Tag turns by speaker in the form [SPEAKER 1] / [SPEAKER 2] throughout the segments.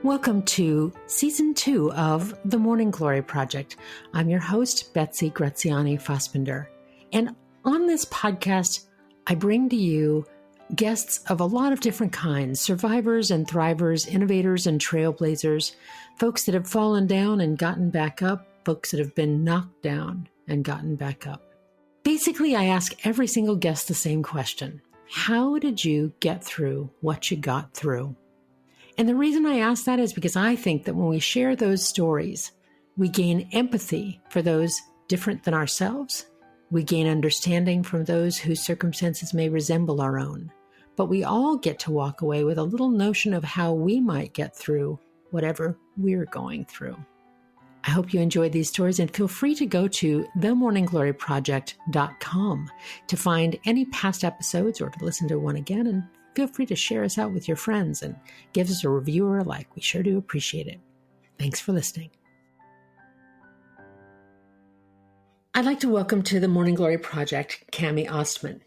[SPEAKER 1] Welcome to Season 2 of The Morning Glory Project. I'm your host, Betsy Graziani-Fassbender. And on this podcast, I bring to you guests of a lot of different kinds, survivors and thrivers, innovators and trailblazers, folks that have fallen down and gotten back up, folks that have been knocked down and gotten back up. Basically, I ask every single guest the same question. How did you get through what you got through? And the reason I ask that is because I think that when we share those stories, we gain empathy for those different than ourselves. We gain understanding from those whose circumstances may resemble our own. But we all get to walk away with a little notion of how we might get through whatever we're going through. I hope you enjoyed these stories and feel free to go to themorninggloryproject.com to find any past episodes or to listen to one again, and feel free to share us out with your friends and give us a review or a like. We sure do appreciate it. Thanks for listening. I'd like to welcome to the Morning Glory Project, Cami Ostman.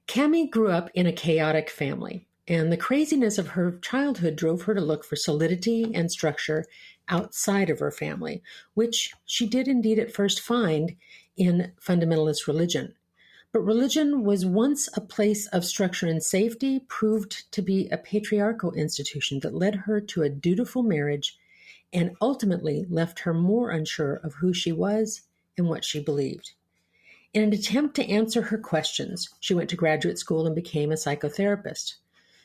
[SPEAKER 1] Cami grew up in a chaotic family, and the craziness of her childhood drove her to look for solidity and structure outside of her family, which she did indeed at first find in fundamentalist religion. But religion was once a place of structure and safety, proved to be a patriarchal institution that led her to a dutiful marriage and ultimately left her more unsure of who she was and what she believed. In an attempt to answer her questions, she went to graduate school and became a psychotherapist.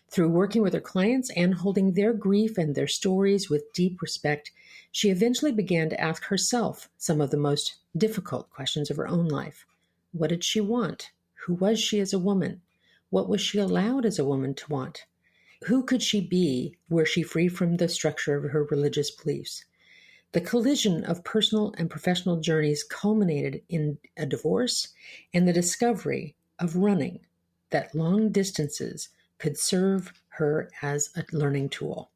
[SPEAKER 1] Through working with her clients and holding their grief and their stories with deep respect, she eventually began to ask herself some of the most difficult questions of her own life. What did she want? Who was she as a woman? What was she allowed as a woman to want? Who could she be were she free from the structure of her religious beliefs? The collision of personal and professional journeys culminated in a divorce and the discovery of running, that long distances could serve her as a learning tool.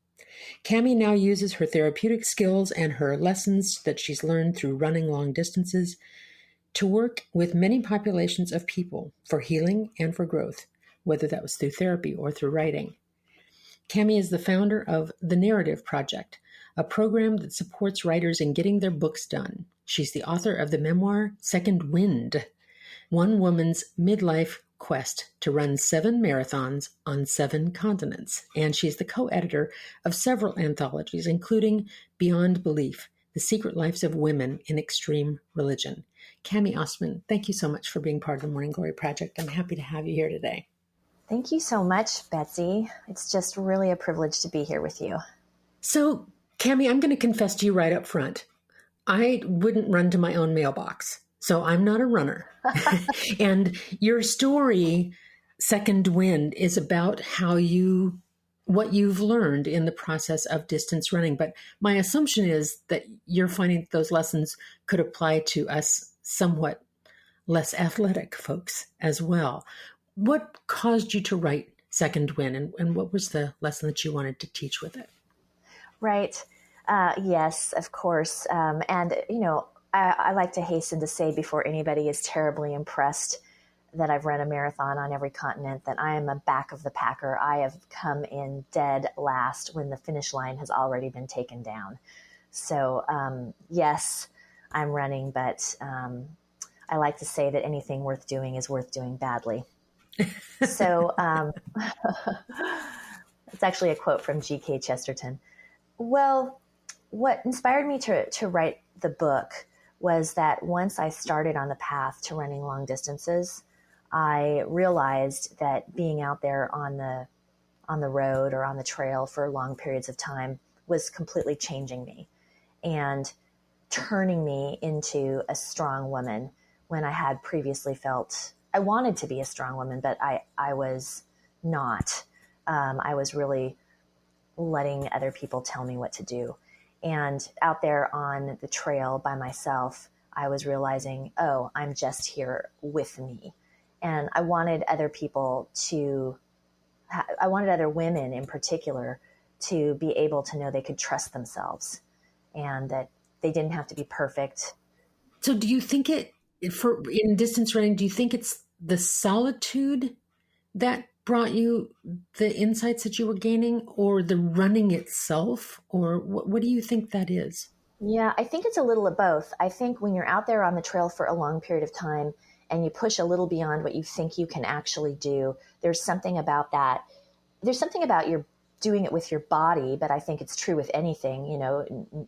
[SPEAKER 1] Cami now uses her therapeutic skills and her lessons that she's learned through running long distances to work with many populations of people for healing and for growth, whether that was through therapy or through writing. Cami is the founder of The Narrative Project, a program that supports writers in getting their books done. She's the author of the memoir Second Wind, one woman's midlife quest to run 7 marathons on 7 continents. And she's the co-editor of several anthologies, including Beyond Belief, The Secret Lives of Women in Extreme Religion. Cami Ostman, thank you so much for being part of the Morning Glory Project. I'm happy to have you here today.
[SPEAKER 2] Thank you so much, Betsy. It's just really a privilege to be here with you.
[SPEAKER 1] So, Cami, I'm going to confess to you right up front. I wouldn't run to my own mailbox, so I'm not a runner. And your story, Second Wind, is about what you've learned in the process of distance running. But my assumption is that you're finding that those lessons could apply to us somewhat less athletic folks as well. What caused you to write Second Wind, and what was the lesson that you wanted to teach with it?
[SPEAKER 2] Right. Yes, of course. I like to hasten to say before anybody is terribly impressed that I've run a marathon on every continent, that I am a back of the packer. I have come in dead last when the finish line has already been taken down. So, yes, I'm running, but I like to say that anything worth doing is worth doing badly. So it's actually a quote from G.K. Chesterton. Well, what inspired me to write the book was that once I started on the path to running long distances, I realized that being out there on the road or on the trail for long periods of time was completely changing me and turning me into a strong woman when I had previously felt I wanted to be a strong woman, but I was not. I was really letting other people tell me what to do. And out there on the trail by myself, I was realizing, oh, I'm just here with me. And I wanted other people I wanted other women in particular to be able to know they could trust themselves and that they didn't have to be perfect.
[SPEAKER 1] So do you think in distance running, do you think it's the solitude that brought you the insights that you were gaining, or the running itself, or what do you think that is?
[SPEAKER 2] Yeah, I think it's a little of both. I think when you're out there on the trail for a long period of time and you push a little beyond what you think you can actually do, there's something about that. There's something about your doing it with your body, but I think it's true with anything,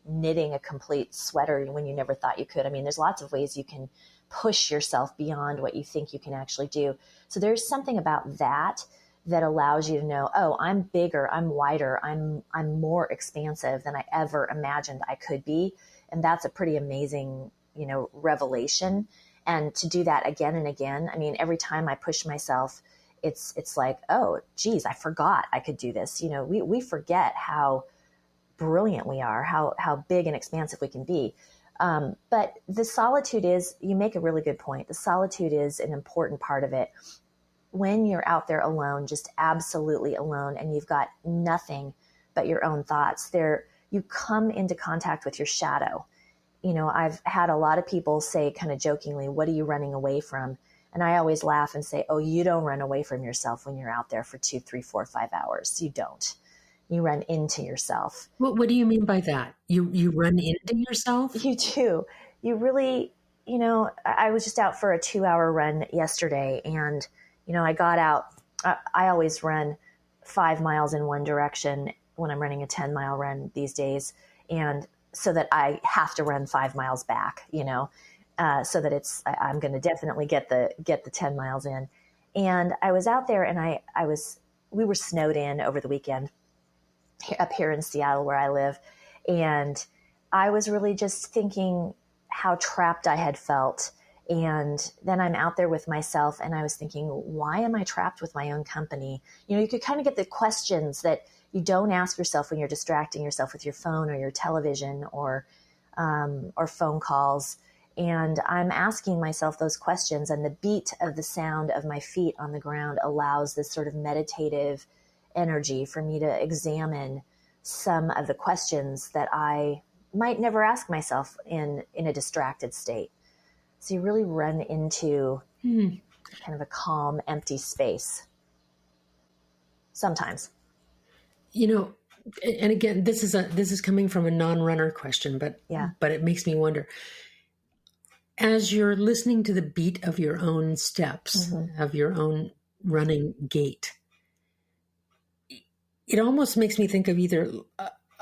[SPEAKER 2] knitting a complete sweater when you never thought you could. I mean, there's lots of ways you can push yourself beyond what you think you can actually do. So there's something about that that allows you to know, oh, I'm bigger, I'm wider, I'm more expansive than I ever imagined I could be. And that's a pretty amazing, revelation. And to do that again and again, I mean, every time I push myself, it's like, oh, geez, I forgot I could do this. We forget how brilliant we are, how big and expansive we can be. But the solitude is, you make a really good point. The solitude is an important part of it. When you're out there alone, just absolutely alone, and you've got nothing but your own thoughts, you come into contact with your shadow. I've had a lot of people say kind of jokingly, what are you running away from? And I always laugh and say, oh, you don't run away from yourself when you're out there for 2, 3, 4, 5 hours. You don't. You run into yourself.
[SPEAKER 1] What do you mean by that? You run into yourself?
[SPEAKER 2] You do. You really, I was just out for a 2-hour run yesterday, and I got out. I always run 5 miles in one direction when I'm running a 10-mile run these days. And so that I have to run 5 miles back, so that I'm going to definitely get the 10 miles in. And I was out there, and we were snowed in over the weekend up here in Seattle where I live. And I was really just thinking how trapped I had felt. And then I'm out there with myself, and I was thinking, why am I trapped with my own company? You could kind of get the questions that you don't ask yourself when you're distracting yourself with your phone or your television or phone calls. And I'm asking myself those questions, and the beat of the sound of my feet on the ground allows this sort of meditative energy for me to examine some of the questions that I might never ask myself in a distracted state. So you really run into kind of a calm, empty space sometimes.
[SPEAKER 1] And again, this is coming from a non-runner question, but it makes me wonder. As you're listening to the beat of your own steps, of your own running gait, it almost makes me think of either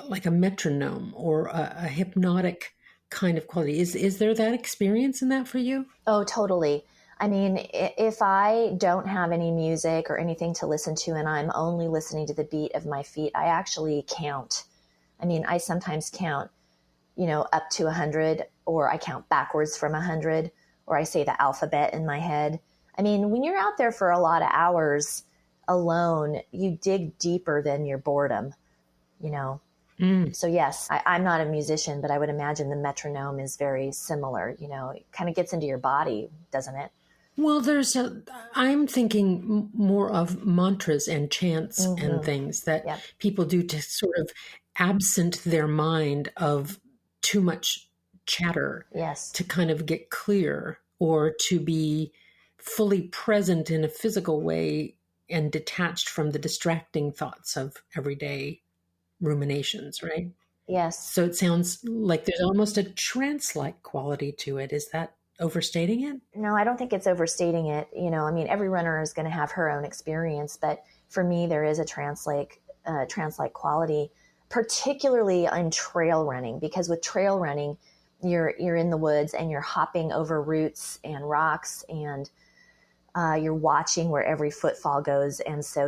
[SPEAKER 1] like a metronome or a hypnotic kind of quality. Is there that experience in that for you?
[SPEAKER 2] Oh, totally. I mean, if I don't have any music or anything to listen to, and I'm only listening to the beat of my feet, I actually count. I mean, I sometimes count, up to 100, or I count backwards from 100, or I say the alphabet in my head. I mean, when you're out there for a lot of hours alone, you dig deeper than your boredom, So yes, I'm not a musician, but I would imagine the metronome is very similar. It kind of gets into your body, doesn't it?
[SPEAKER 1] Well, I'm thinking more of mantras and chants and things that people do to sort of absent their mind of too much chatter.
[SPEAKER 2] Yes.
[SPEAKER 1] To kind of get clear, or to be fully present in a physical way and detached from the distracting thoughts of everyday ruminations, right?
[SPEAKER 2] Yes.
[SPEAKER 1] So it sounds like there's almost a trance-like quality to it. Is that overstating it?
[SPEAKER 2] No, I don't think it's overstating it. I mean, every runner is going to have her own experience, but for me, there is a trance-like quality, particularly in trail running, because with trail running, you're in the woods and you're hopping over roots and rocks, and you're watching where every footfall goes. And so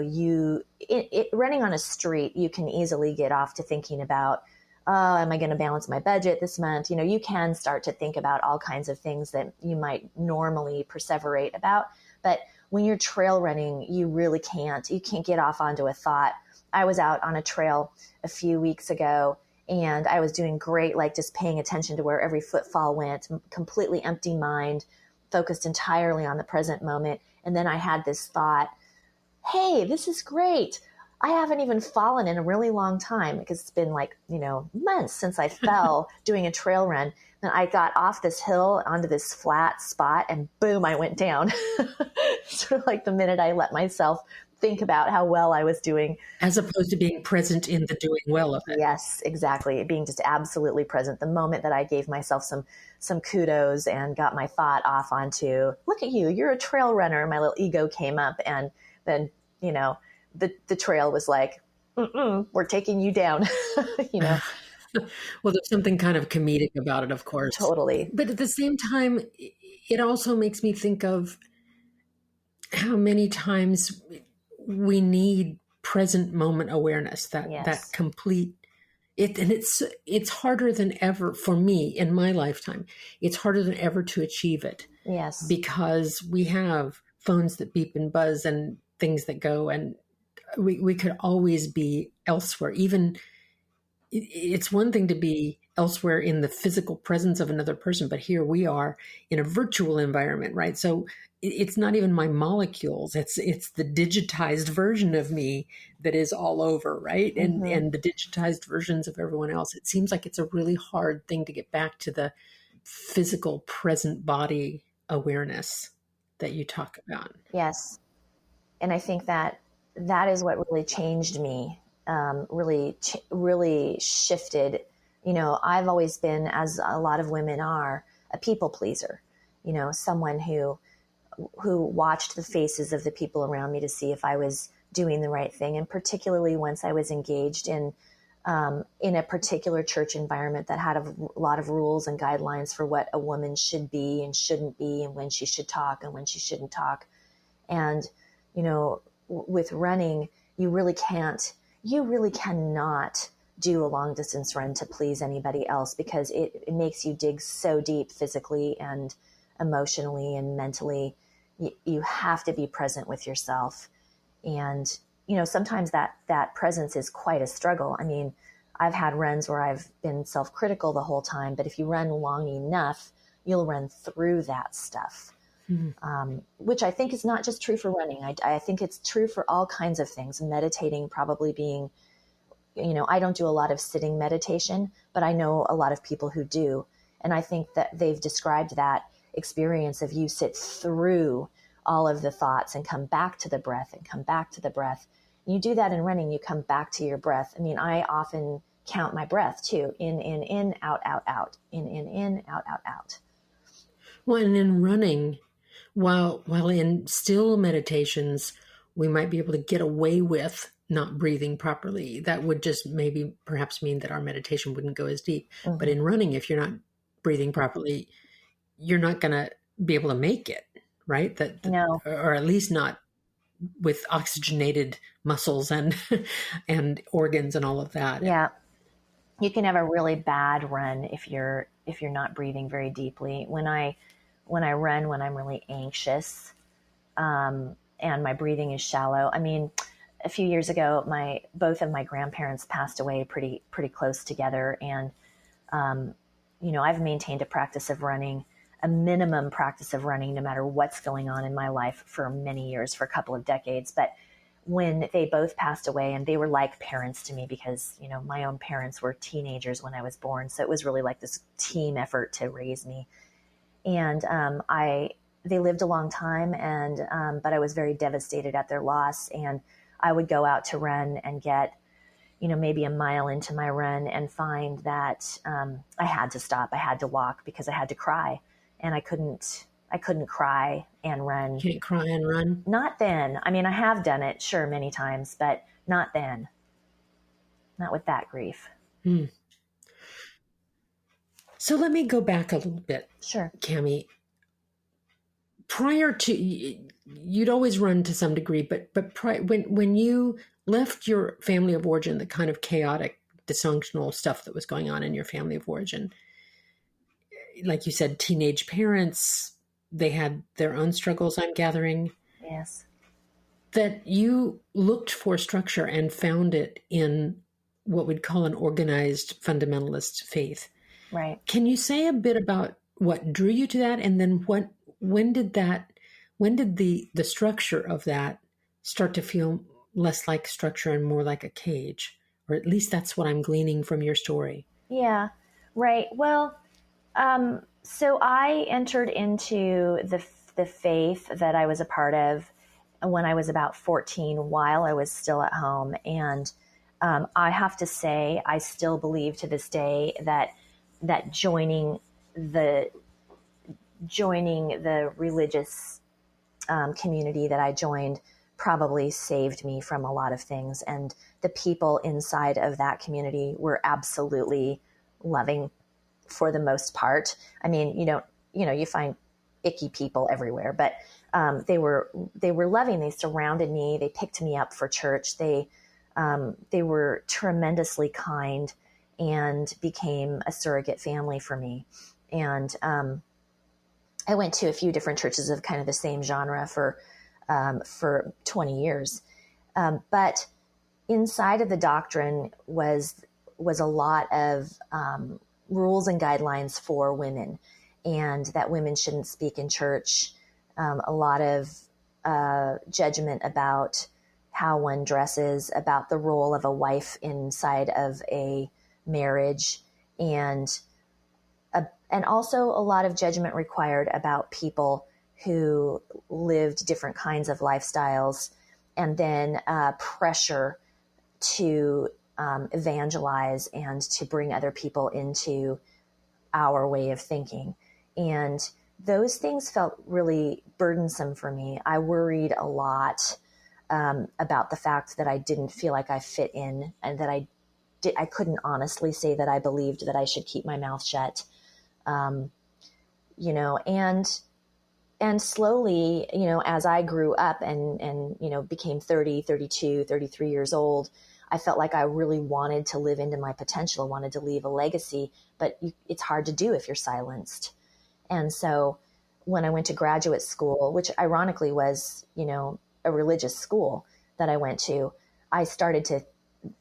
[SPEAKER 2] running on a street, you can easily get off to thinking about, am I going to balance my budget this month? You can start to think about all kinds of things that you might normally perseverate about. But when you're trail running, you really can't. You can't get off onto a thought. I was out on a trail a few weeks ago, and I was doing great, like just paying attention to where every footfall went, completely empty mind, focused entirely on the present moment. And then I had this thought, hey, this is great. I haven't even fallen in a really long time, because it's been like, months since I fell doing a trail run. And I got off this hill onto this flat spot, and boom, I went down. Sort of like the minute I let myself think about how well I was doing.
[SPEAKER 1] As opposed to being present in the doing well of it.
[SPEAKER 2] Yes, exactly. Being just absolutely present. The moment that I gave myself some kudos and got my thought off onto, look at you, you're a trail runner. My little ego came up, and then, the trail was like, we're taking you down,
[SPEAKER 1] Well, there's something kind of comedic about it, of course.
[SPEAKER 2] Totally.
[SPEAKER 1] But at the same time, it also makes me think of how many times we need present moment awareness, that complete it. And it's harder than ever for me in my lifetime. It's harder than ever to achieve it.
[SPEAKER 2] Yes.
[SPEAKER 1] Because we have phones that beep and buzz and things that go, and we could always be elsewhere. Even it's one thing to be elsewhere in the physical presence of another person, but here we are in a virtual environment, right? So it's not even my molecules. It's the digitized version of me that is all over, right?
[SPEAKER 2] Mm-hmm.
[SPEAKER 1] And the digitized versions of everyone else. It seems like it's a really hard thing to get back to the physical present body awareness that you talk about.
[SPEAKER 2] Yes. And I think that is what really changed me. Really shifted. I've always been, as a lot of women are, a people pleaser. Someone who watched the faces of the people around me to see if I was doing the right thing. And particularly once I was engaged in a particular church environment that had a lot of rules and guidelines for what a woman should be and shouldn't be, and when she should talk and when she shouldn't talk. And, with running, you really cannot do a long distance run to please anybody else, because it makes you dig so deep physically and emotionally and mentally. You have to be present with yourself. And, sometimes that presence is quite a struggle. I mean, I've had runs where I've been self-critical the whole time, but if you run long enough, you'll run through that stuff. Which I think is not just true for running. I think it's true for all kinds of things. Meditating probably being, I don't do a lot of sitting meditation, but I know a lot of people who do. And I think that they've described that experience of you sit through all of the thoughts and come back to the breath and come back to the breath. You do that in running, you come back to your breath. I mean, I often count my breath too. In, out, out. In, out, out.
[SPEAKER 1] Well, and in running, while in still meditations, we might be able to get away with not breathing properly. That would just maybe perhaps mean that our meditation wouldn't go as deep. Mm-hmm. But in running, if you're not breathing properly, you're not going to be able to make it, right?
[SPEAKER 2] No.
[SPEAKER 1] Or at least not with oxygenated muscles and and organs and all of that.
[SPEAKER 2] Yeah. You can have a really bad run if you're not breathing very deeply. When I run, when I'm really anxious, and my breathing is shallow. I mean, a few years ago, both of my grandparents passed away pretty close together. And, I've maintained a minimum practice of running, no matter what's going on in my life for many years, for a couple of decades. But when they both passed away, and they were like parents to me because, my own parents were teenagers when I was born. So it was really like this team effort to raise me. And they lived a long time, but I was very devastated at their loss. And I would go out to run and get, maybe a mile into my run and find that I had to stop. I had to walk because I had to cry, and I couldn't cry and run.
[SPEAKER 1] You can't cry and run?
[SPEAKER 2] Not then. I mean, I have done it, sure, many times, but not then. Not with that grief.
[SPEAKER 1] So let me go back a little bit.
[SPEAKER 2] Sure.
[SPEAKER 1] Cami, prior to, you'd always run to some degree, but when you left your family of origin, the kind of chaotic, dysfunctional stuff that was going on in your family of origin, like you said, teenage parents, they had their own struggles, I'm gathering.
[SPEAKER 2] Yes.
[SPEAKER 1] That you looked for structure and found it in what we'd call an organized fundamentalist faith.
[SPEAKER 2] Right.
[SPEAKER 1] Can you say a bit about what drew you to that, and then when did the structure of that start to feel less like structure and more like a cage? Or at least that's what I'm gleaning from your story.
[SPEAKER 2] Yeah, right. Well, so I entered into the faith that I was a part of when I was about 14 while I was still at home. And I have to say, I still believe to this day that joining the religious community that I joined probably saved me from a lot of things. And the people inside of that community were absolutely loving for the most part. I mean, you find icky people everywhere, but they were loving. They surrounded me. They picked me up for church. They were tremendously kind and became a surrogate family for me. And I went to a few different churches of kind of the same genre for 20 years. But inside of the doctrine was a lot of rules and guidelines for women, and that women shouldn't speak in church. A lot of judgment about how one dresses, about the role of a wife inside of a marriage, and also a lot of judgment required about people who lived different kinds of lifestyles, and then pressure to evangelize and to bring other people into our way of thinking. And those things felt really burdensome for me. I worried a lot about the fact that I didn't feel like I fit in, and that I couldn't honestly say that I believed that I should keep my mouth shut. And slowly, as I grew up and became 30, 32, 33 years old, I felt like I really wanted to live into my potential, wanted to leave a legacy, but it's hard to do if you're silenced. And so when I went to graduate school, which ironically was, a religious school that I went to, I started to,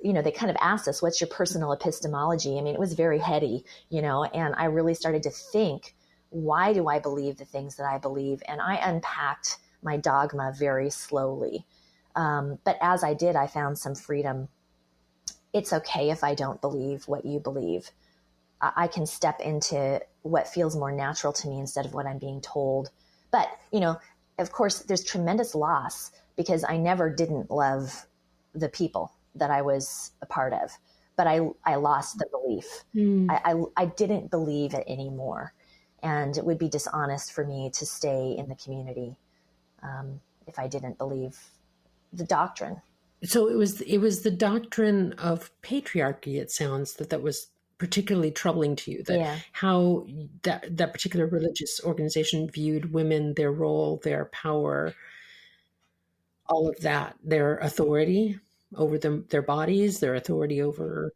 [SPEAKER 2] they kind of asked us, what's your personal epistemology? I mean, it was very heady, and I really started to think, why do I believe the things that I believe? And I unpacked my dogma very slowly. But as I did, I found some freedom. It's okay if I don't believe what you believe. I can step into what feels more natural to me instead of what I'm being told. But, of course, there's tremendous loss because I never didn't love the people that I was a part of, but I lost the belief. I didn't believe it anymore. And it would be dishonest for me to stay in the community if I didn't believe the doctrine.
[SPEAKER 1] So it was the doctrine of patriarchy, it sounds, that was particularly troubling to you, how that particular religious organization viewed women, their role, their power, all of that, their authority over their bodies, their authority over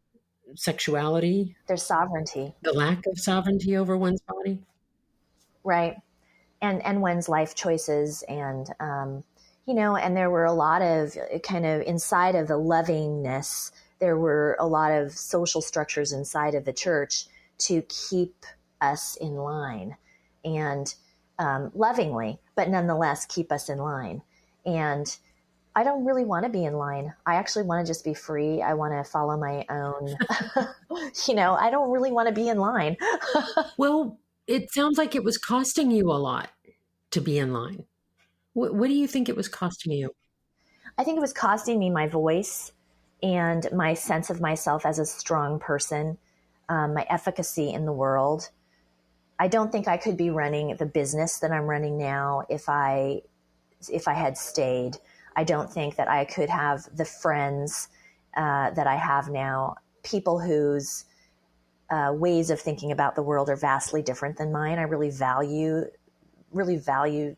[SPEAKER 1] sexuality,
[SPEAKER 2] their sovereignty,
[SPEAKER 1] the lack of sovereignty over one's body.
[SPEAKER 2] Right. And one's life choices. And, and there were a lot of kind of inside of the lovingness, there were a lot of social structures inside of the church to keep us in line and lovingly, but nonetheless keep us in line. And I don't really want to be in line. I actually want to just be free. I want to follow my own, I don't really want to be in line.
[SPEAKER 1] Well, it sounds like it was costing you a lot to be in line. What do you think it was costing you?
[SPEAKER 2] I think it was costing me my voice and my sense of myself as a strong person, my efficacy in the world. I don't think I could be running the business that I'm running now if I had stayed. I don't think that I could have the friends that I have now, people whose ways of thinking about the world are vastly different than mine. I really value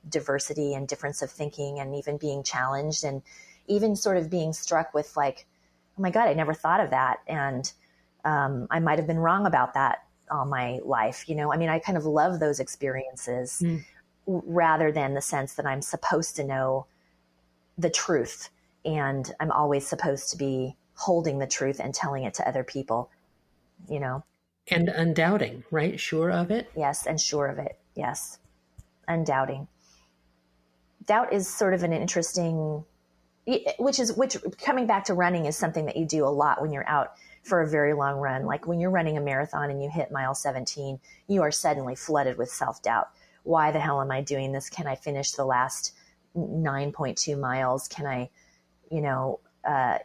[SPEAKER 2] diversity and difference of thinking, and even being challenged, and even sort of being struck with like, oh my God, I never thought of that. And I might have been wrong about that all my life. I kind of love those experiences rather than the sense that I'm supposed to know the truth. And I'm always supposed to be holding the truth and telling it to other people,
[SPEAKER 1] And undoubting, right? Sure of it?
[SPEAKER 2] Yes. And sure of it. Yes. Undoubting. Doubt is sort of an interesting, which coming back to running is something that you do a lot when you're out for a very long run. Like when you're running a marathon and you hit mile 17, you are suddenly flooded with self-doubt. Why the hell am I doing this? Can I finish the last 9.2 miles? Can I, you know,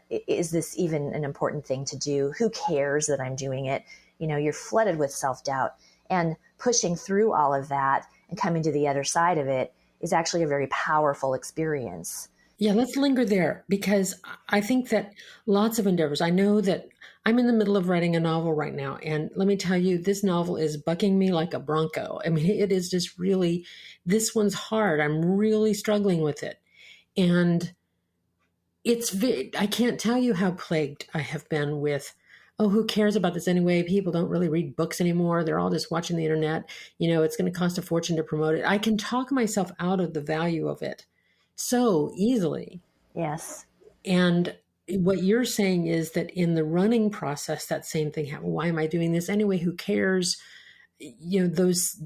[SPEAKER 2] is this even an important thing to do? Who cares that I'm doing it? You know, you're flooded with self-doubt, and pushing through all of that and coming to the other side of it is actually a very powerful experience.
[SPEAKER 1] Yeah, let's linger there, because I think that lots of endeavors, I know that I'm in the middle of writing a novel right now. And let me tell you, this novel is bucking me like a bronco. I mean, it is just really, this one's hard. I'm really struggling with it. And I can't tell you how plagued I have been with, oh, who cares about this anyway? People don't really read books anymore. They're all just watching the internet. You know, it's going to cost a fortune to promote it. I can talk myself out of the value of it so easily.
[SPEAKER 2] Yes.
[SPEAKER 1] And what you're saying is that in the running process, that same thing happened. Why am I doing this anyway? Who cares? You know, those,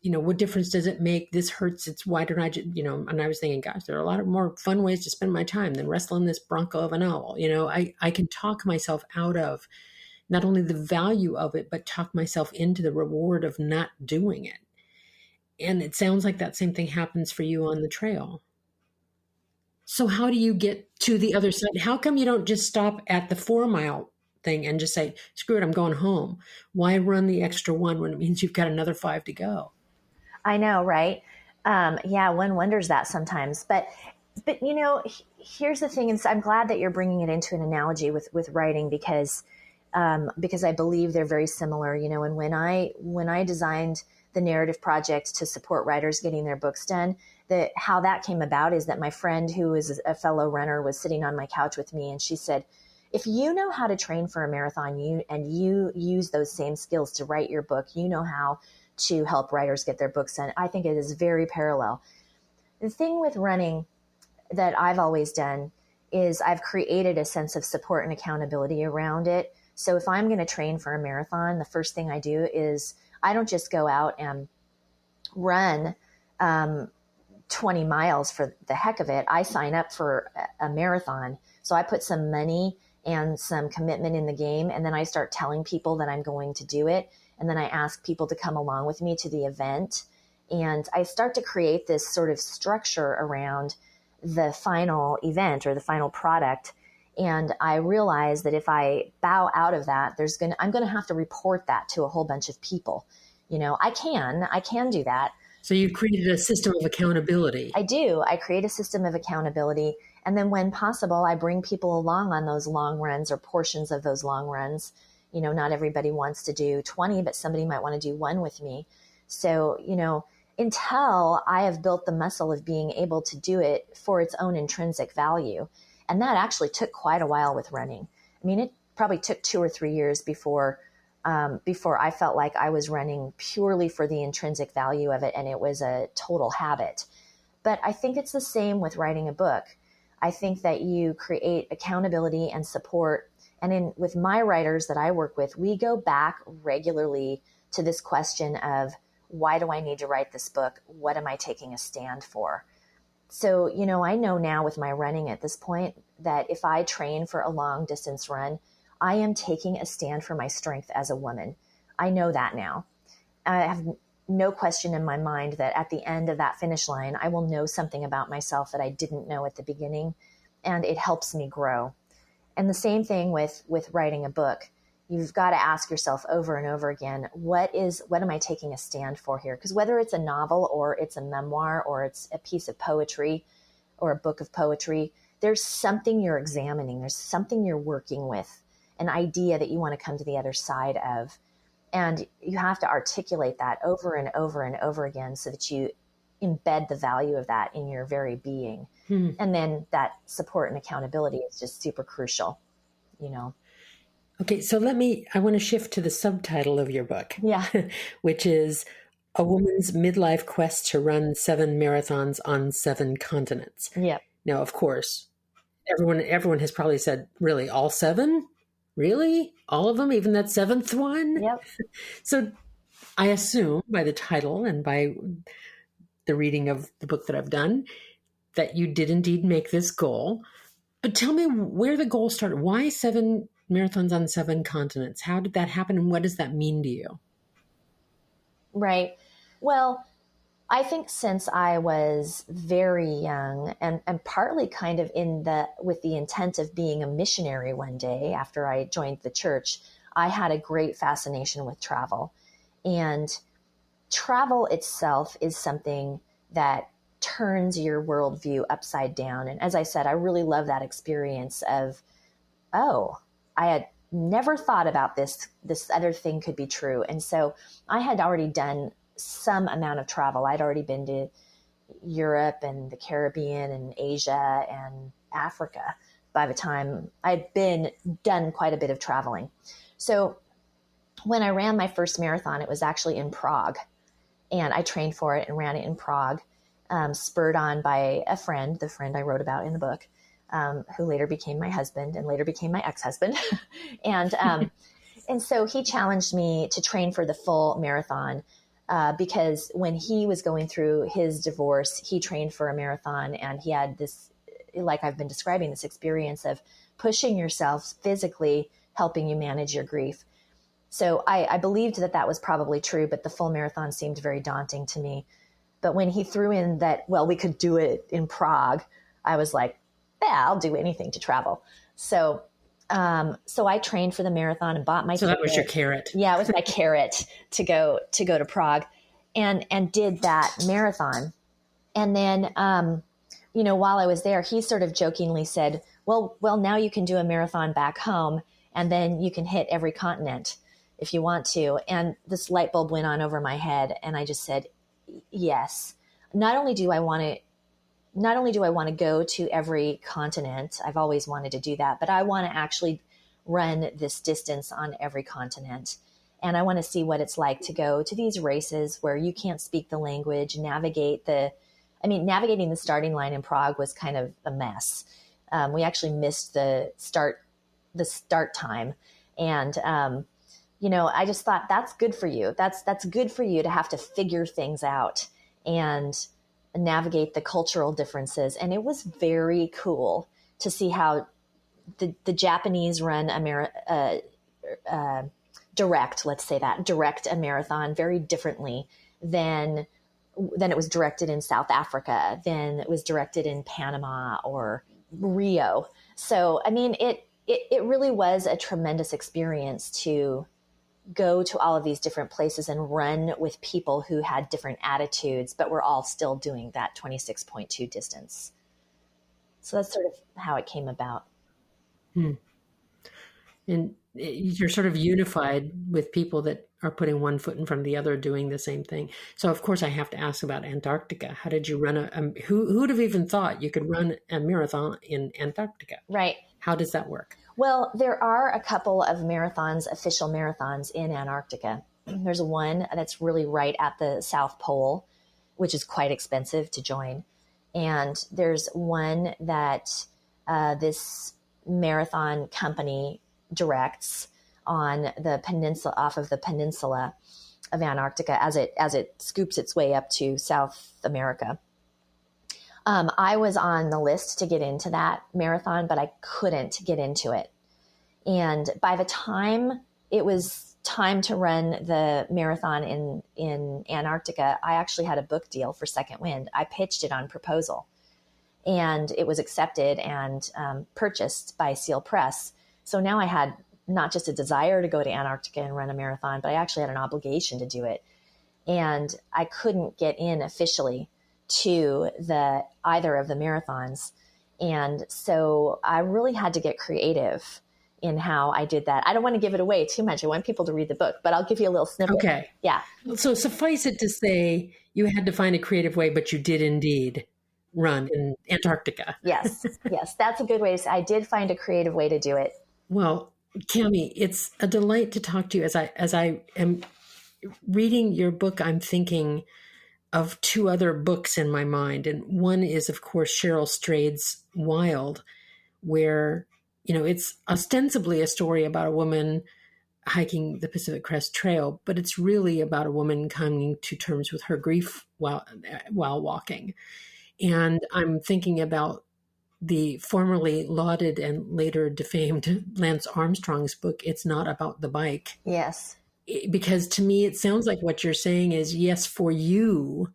[SPEAKER 1] you know, what difference does it make? This hurts. It's why don't I, you know, and I was thinking, gosh, there are a lot of more fun ways to spend my time than wrestling this bronco of a novel. You know, I can talk myself out of not only the value of it, but talk myself into the reward of not doing it. And it sounds like that same thing happens for you on the trail. So how do you get to the other side? How come you don't just stop at the 4 mile thing and just say, screw it, I'm going home? Why run the extra one when it means you've got another 5 to go?
[SPEAKER 2] I know, right? Yeah, one wonders that sometimes. But you know, here's the thing, and I'm glad that you're bringing it into an analogy with writing, because I believe they're very similar. You know, and when I designed the narrative project to support writers getting their books done, how that came about is that my friend, who is a fellow runner, was sitting on my couch with me, and she said, if you know how to train for a marathon, you use those same skills to write your book, you know how to help writers get their books done. I think it is very parallel. The thing with running that I've always done is I've created a sense of support and accountability around it. So if I'm going to train for a marathon, the first thing I do is I don't just go out and run 20 miles for the heck of it. I sign up for a marathon. So I put some money and some commitment in the game, and then I start telling people that I'm going to do it. And then I ask people to come along with me to the event. And I start to create this sort of structure around the final event or the final product. And I realize that if I bow out of that, I'm going to have to report that to a whole bunch of people. You know, I can do that.
[SPEAKER 1] So you've created a system of accountability.
[SPEAKER 2] I do. I create a system of accountability. And then when possible, I bring people along on those long runs or portions of those long runs. You know, not everybody wants to do 20, but somebody might want to do one with me. So, you know, until I have built the muscle of being able to do it for its own intrinsic value. And that actually took quite a while with running. I mean, it probably took 2 or 3 years before I felt like I was running purely for the intrinsic value of it, and it was a total habit. But I think it's the same with writing a book. I think that you create accountability and support. And with my writers that I work with, we go back regularly to this question of, why do I need to write this book? What am I taking a stand for? So, you know, I know now with my running at this point that if I train for a long distance run, I am taking a stand for my strength as a woman. I know that now. I have no question in my mind that at the end of that finish line, I will know something about myself that I didn't know at the beginning, and it helps me grow. And the same thing with writing a book. You've got to ask yourself over and over again, what am I taking a stand for here? Because whether it's a novel or it's a memoir or it's a piece of poetry or a book of poetry, there's something you're examining. There's something you're working with, an idea that you want to come to the other side of. And you have to articulate that over and over and over again so that you embed the value of that in your very being. And then that support and accountability is just super crucial, you know.
[SPEAKER 1] Okay, so I want to shift to the subtitle of your book.
[SPEAKER 2] Yeah.
[SPEAKER 1] Which is A Woman's Midlife Quest to Run 7 Marathons on 7 Continents.
[SPEAKER 2] Yeah.
[SPEAKER 1] Now, of course, everyone has probably said, really, all 7? Really? All of them? Even that 7th one?
[SPEAKER 2] Yep.
[SPEAKER 1] So I assume by the title and by the reading of the book that I've done that you did indeed make this goal. But tell me where the goal started. Why 7 marathons on 7 continents? How did that happen, and what does that mean to you?
[SPEAKER 2] Right. Well, I think since I was very young and partly kind of with the intent of being a missionary one day after I joined the church, I had a great fascination with travel. And travel itself is something that turns your worldview upside down. And as I said, I really love that experience of, oh, I had never thought about this other thing could be true. And so I had already done some amount of travel. I'd already been to Europe and the Caribbean and Asia and Africa by the time I'd done quite a bit of traveling. So when I ran my first marathon, it was actually in Prague, and I trained for it and ran it in Prague, spurred on by a friend, the friend I wrote about in the book, who later became my husband and later became my ex-husband. And so he challenged me to train for the full marathon, because when he was going through his divorce, he trained for a marathon, and he had this, like I've been describing, this experience of pushing yourself physically, helping you manage your grief. So I believed that was probably true, but the full marathon seemed very daunting to me. But when he threw in that, well, we could do it in Prague, I was like, yeah, I'll do anything to travel. So I trained for the marathon and bought my ticket.
[SPEAKER 1] So that was your carrot.
[SPEAKER 2] Yeah, it was my carrot to go to Prague, and did that marathon. And then, while I was there, he sort of jokingly said, well, now you can do a marathon back home, and then you can hit every continent if you want to. And this light bulb went on over my head, and I just said, yes. Not only do I want to go to every continent, I've always wanted to do that, but I want to actually run this distance on every continent. And I want to see what it's like to go to these races where you can't speak the language, navigating the starting line in Prague was kind of a mess. We actually missed the start time. And, I just thought that's good for you. That's good for you to have to figure things out and navigate the cultural differences. And it was very cool to see how the Japanese run direct a marathon very differently than it was directed in South Africa, than it was directed in Panama or Rio. So, it really was a tremendous experience to go to all of these different places and run with people who had different attitudes, but we're all still doing that 26.2 distance. So that's sort of how it came about.
[SPEAKER 1] And you're sort of unified with people that are putting one foot in front of the other, doing the same thing. So of course I have to ask about Antarctica. How did you run who would have even thought you could run a marathon in Antarctica?
[SPEAKER 2] Right.
[SPEAKER 1] How does that work?
[SPEAKER 2] Well, there are a couple of official marathons in Antarctica. There's one that's really right at the South Pole, which is quite expensive to join. And there's one that this marathon company directs on the peninsula, off of the peninsula of Antarctica as it scoops its way up to South America. I was on the list to get into that marathon, but I couldn't get into it. And by the time it was time to run the marathon in Antarctica, I actually had a book deal for Second Wind. I pitched it on proposal, and it was accepted and purchased by Seal Press. So now I had not just a desire to go to Antarctica and run a marathon, but I actually had an obligation to do it. And I couldn't get in officially to either of the marathons. And so I really had to get creative in how I did that. I don't want to give it away too much. I want people to read the book, but I'll give you a little snippet.
[SPEAKER 1] Okay.
[SPEAKER 2] Yeah.
[SPEAKER 1] So suffice it to say, you had to find a creative way, but you did indeed run in Antarctica.
[SPEAKER 2] Yes. Yes. That's a good way to say. I did find a creative way to do it.
[SPEAKER 1] Well, Cami, it's a delight to talk to you. As I am reading your book, I'm thinking of two other books in my mind. And one is, of course, Cheryl Strayed's Wild, where, it's ostensibly a story about a woman hiking the Pacific Crest Trail, but it's really about a woman coming to terms with her grief while walking. And I'm thinking about the formerly lauded and later defamed Lance Armstrong's book, It's Not About the Bike.
[SPEAKER 2] Yes.
[SPEAKER 1] Because to me, it sounds like what you're saying is, yes, for you,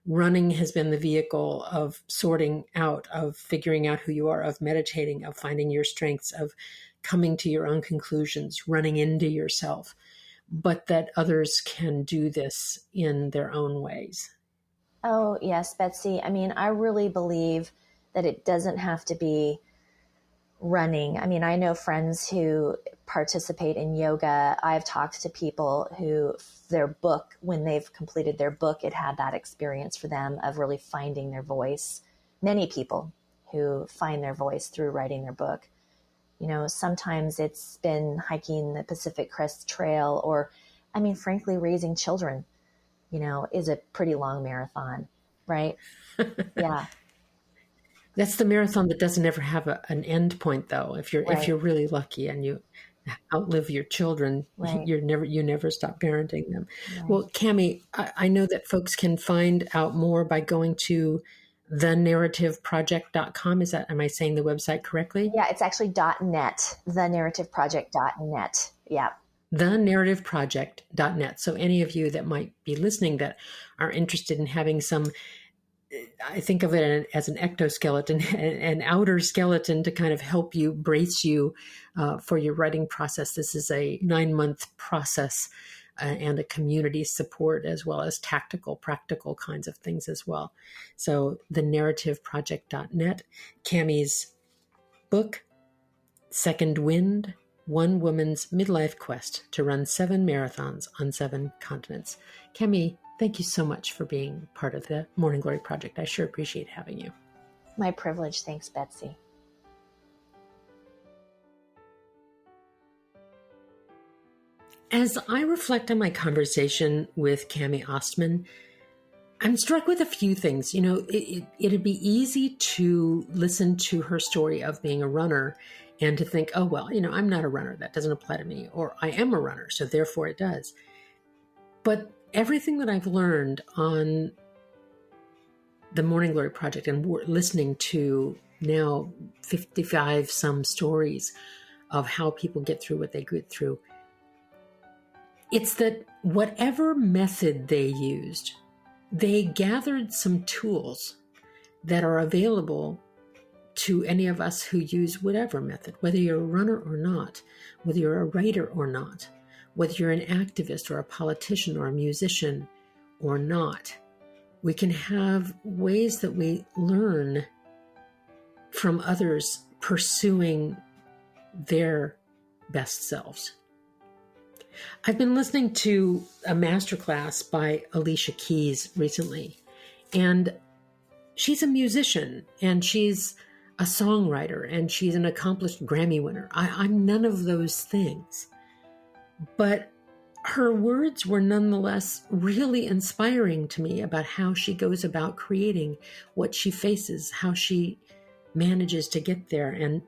[SPEAKER 1] running has been the vehicle of sorting out, of figuring out who you are, of meditating, of finding your strengths, of coming to your own conclusions, running into yourself, but that others can do this in their own ways.
[SPEAKER 2] Oh, yes, Betsy. I mean, I really believe that it doesn't have to be running. I mean, I know friends who participate in yoga. I've talked to people who their book, when they've completed their book, it had that experience for them of really finding their voice. Many people who find their voice through writing their book. You know, sometimes it's been hiking the Pacific Crest Trail, or, I mean, frankly, raising children, you know, is a pretty long marathon, right? Yeah.
[SPEAKER 1] That's the marathon that doesn't ever have an end point, though. If you're
[SPEAKER 2] Right.
[SPEAKER 1] really lucky and you outlive your children,
[SPEAKER 2] Right.
[SPEAKER 1] you never stop parenting them.
[SPEAKER 2] Right.
[SPEAKER 1] Well, Cami, I know that folks can find out more by going to thenarrativeproject.com. Am I saying the website correctly?
[SPEAKER 2] Yeah, it's actually .net, thenarrativeproject.net. Yeah.
[SPEAKER 1] Thenarrativeproject.net. So any of you that might be listening that are interested in having some, I think of it as an exoskeleton, an outer skeleton to kind of help you, brace you for your writing process. This is a 9-month process and a community support, as well as tactical, practical kinds of things as well. So thenarrativeproject.net. Cami's book, Second Wind, One Woman's Midlife Quest to Run 7 Marathons on 7 Continents. Cami, thank you so much for being part of the Morning Glory Project. I sure appreciate having you.
[SPEAKER 2] My privilege. Thanks, Betsy.
[SPEAKER 1] As I reflect on my conversation with Cami Ostman, I'm struck with a few things. You know, it'd be easy to listen to her story of being a runner and to think, oh, well, you know, I'm not a runner. That doesn't apply to me. Or I am a runner, so therefore it does. But everything that I've learned on the Morning Glory Project and listening to now 55 some stories of how people get through what they get through, it's that whatever method they used, they gathered some tools that are available to any of us who use whatever method, whether you're a runner or not, whether you're a writer or not, whether you're an activist or a politician or a musician or not. We can have ways that we learn from others pursuing their best selves. I've been listening to a masterclass by Alicia Keys recently, and she's a musician, and she's a songwriter, and she's an accomplished Grammy winner. I'm none of those things. But her words were nonetheless really inspiring to me about how she goes about creating what she faces, how she manages to get there. And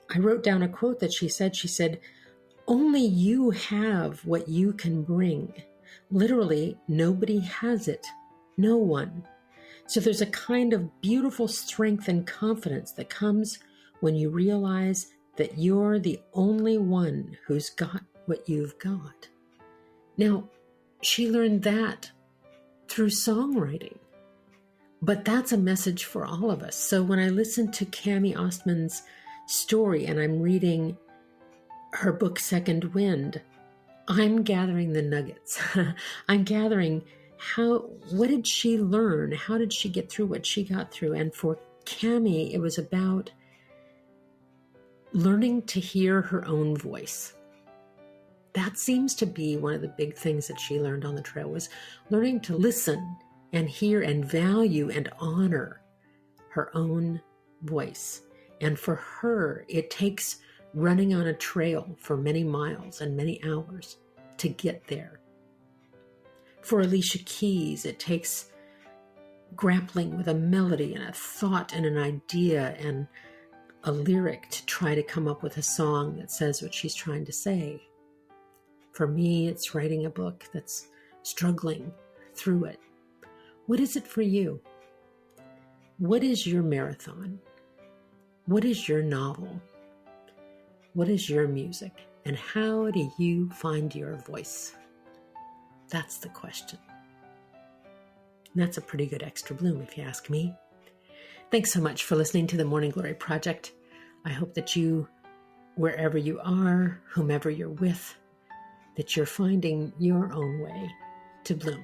[SPEAKER 1] I wrote down a quote that she said, "Only you have what you can bring. Literally, nobody has it. No one." So there's a kind of beautiful strength and confidence that comes when you realize that you're the only one who's got what you've got. Now, she learned that through songwriting, but that's a message for all of us. So when I listen to Cami Ostman's story and I'm reading her book, Second Wind, I'm gathering the nuggets. I'm gathering what did she learn? How did she get through what she got through? And for Cami, it was about learning to hear her own voice. That seems to be one of the big things that she learned on the trail, was learning to listen and hear and value and honor her own voice. And for her, it takes running on a trail for many miles and many hours to get there. For Alicia Keys, it takes grappling with a melody and a thought and an idea and a lyric to try to come up with a song that says what she's trying to say. For me, it's writing a book that's struggling through it. What is it for you? What is your marathon? What is your novel? What is your music? And how do you find your voice? That's the question. And that's a pretty good extra bloom, if you ask me. Thanks so much for listening to the Morning Glory Project. I hope that you, wherever you are, whomever you're with, that you're finding your own way to bloom.